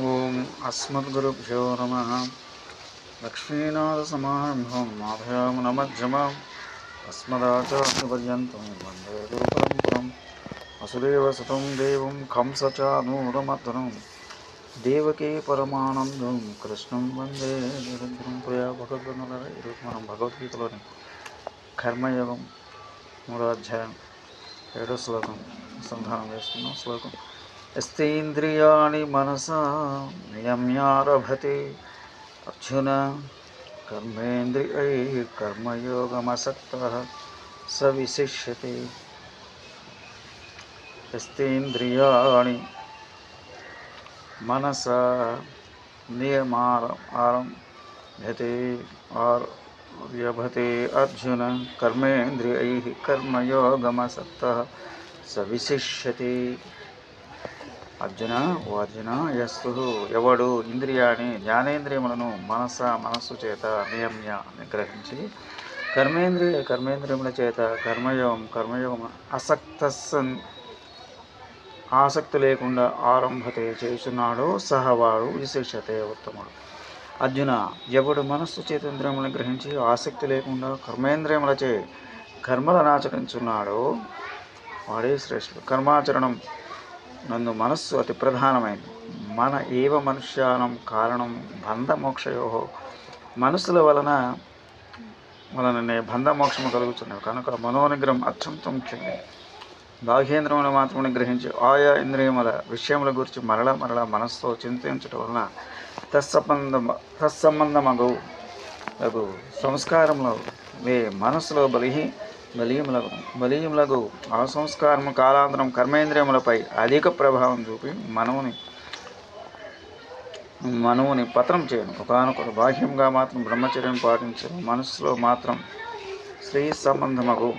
ఓం అస్మద్గురుభ్యో నమః. లక్ష్మీనాథసమారంభం నాథయామునమధ్యమాం అస్మదాచార్యపర్యంతం వందే గురుపరంపరం. వసుదేవసుతం దేవం కంసచానూరమర్దనం దేవకీ పరమానందం కృష్ణం వందే జగద్గురుం. ప్రియా భగవద్బంధువులారా, ఈరోజు మనం భగవద్గీతలోని కర్మయోగం 3వ అధ్యాయం 7వ శ్లోకం సంధానం చేసుకున్నాం. శ్లోకం: యస్తేంద్రియాణి మనసా నియమ్యారభతే అర్జున కర్మేంద్రియైః కర్మయోగమసక్తః స విశిష్యతే. యస్తేంద్రియాణి మనసా నియమారభతే అర్జున కర్మేంద్రియైః కర్మయోగమసక్తః స విశిష్యతే. అర్జున, ఓ అర్జున, యస్తు ఎవడు ఇంద్రియాన్ని జ్ఞానేంద్రియములను మనస్సు చేత నియమ్య నిగ్రహించి కర్మేంద్రియముల చేత కర్మయోగం ఆసక్తి లేకుండా ఆరంభతే చేస్తున్నాడో సహవాడు విశేషతే ఉత్తముడు. అర్జున, ఎవడు మనస్సు చేతేంద్రియములను గ్రహించి ఆసక్తి లేకుండా కర్మేంద్రియములచే కర్మలను ఆచరించున్నాడో వాడే శ్రేష్ఠుడు. కర్మాచరణం నందు మనస్సు అతి ప్రధానమైనది. మన ఏవ మనుష్యానం కారణం బంధమోక్షయో. మనస్సుల వలననే బంధమోక్షము కలుగుతున్నవి కనుక మనోనిగ్రహం అత్యంత ముఖ్యమైనది. బాహ్యేంద్రియములు మాత్రమే గ్రహించి ఆయా ఇంద్రియముల విషయముల గురించి మరల మనస్సుతో చింతించటం వలన తత్సంబంధమగు సంస్కారములు మనస్సులో బలీయములగు ఆ సంస్కారము కాలాంతరం కర్మేంద్రియములపై అధిక ప్రభావం చూపి మనవుని పతనం చేయను. ఒకనొకడు బాహ్యంగా మాత్రం బ్రహ్మచర్యం పాటించను, మనస్సులో మాత్రం స్త్రీ సంబంధమగు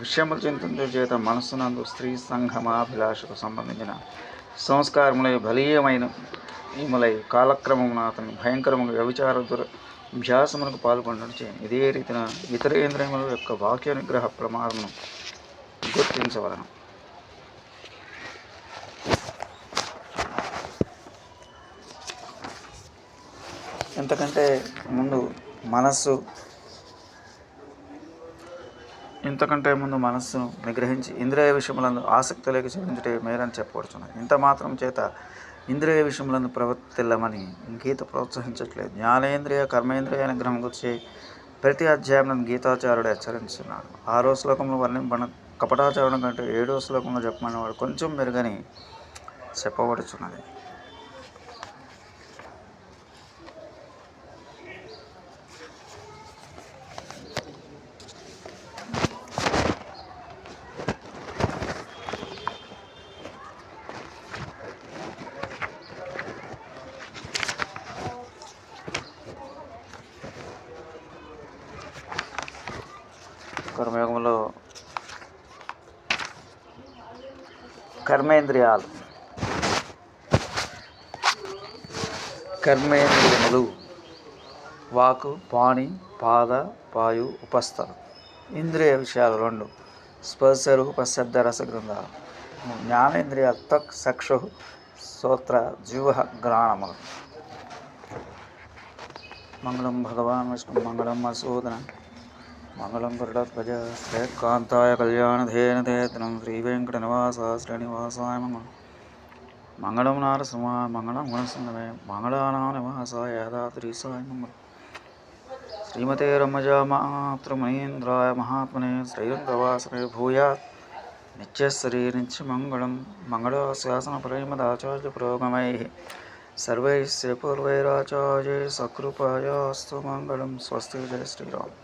విషయములు చింతించే చేత మనస్సునందు స్త్రీ సంగమాభిలాషకు సంబంధించిన సంస్కారములై బలీయమైన ఈములై కాలక్రమమున అతను భయంకరముగా వ్యభిచార దురభ్యాసములకు పాల్గొనడం చేయను. ఇదే రీతిన ఇతర ఇంద్రియముల యొక్క వాక్య నిగ్రహ ప్రమాదమును గుర్తించవలను. ఇంతకంటే ముందు మనస్సును నిగ్రహించి ఇంద్రియ విషయములందు ఆసక్తి లేక చెల్లించుటే మేరని చెప్పవచ్చున్నది. ఇంత మాత్రం చేత ఇంద్రియ విషయములను ప్రవర్తిల్లమని గీత ప్రోత్సహించట్లేదు. జ్ఞానేంద్రియ కర్మేంద్రియ నిగ్రహం గురించి ప్రతి అధ్యాయం గీతాచార్యుడు హెచ్చరిస్తున్నాడు. 6వ శ్లోకంలో వర్ణింపన కపటాచరణం కంటే 7వ శ్లోకంలో చెప్పమన్నవాడు కొంచెం మెరుగని చెప్పబడుచున్నది. కర్మయోగంలో కర్మేంద్రియములు వాకు, పాణి, పాద, పాయు, ఉపస్థ ఇంద్రియ విషయాలు 2. స్పర్శ, రూప, శబ్ద, రసగంధాలు. జ్ఞానేంద్రియాలు త్వక్, చక్షు, శ్రోత్ర, జిహ్వ, ఘ్రాణములు. మంగళం భగవాన్ విష్ణు మంగళం మసూదన మంగళం గరుడధ్వజ శ్రేయకాంతాయ కళ్యాణధేనధేతనం శ్రీవేంకటనివాసాయ శ్రీనివాసాయ మంగళం నారసింహాయ మంగళం గుణసింహవే మంగళానాం నివాసాయ యాదాద్రీసాయ మంగళం. శ్రీమతే రమజామాతృమణీంద్రాయ మహాత్మనే శ్రీరంగవాసనే భూయాత్ నిత్యశ్రీ నిత్యమంగళం. మంగళాశాసన ప్రేమదాచార్య పురోగమైః సర్వైశ్చ పూర్వైరాచార్యైః సకృపాయాస్తు మంగళం. స్వస్తి. జయ శ్రీరామ్.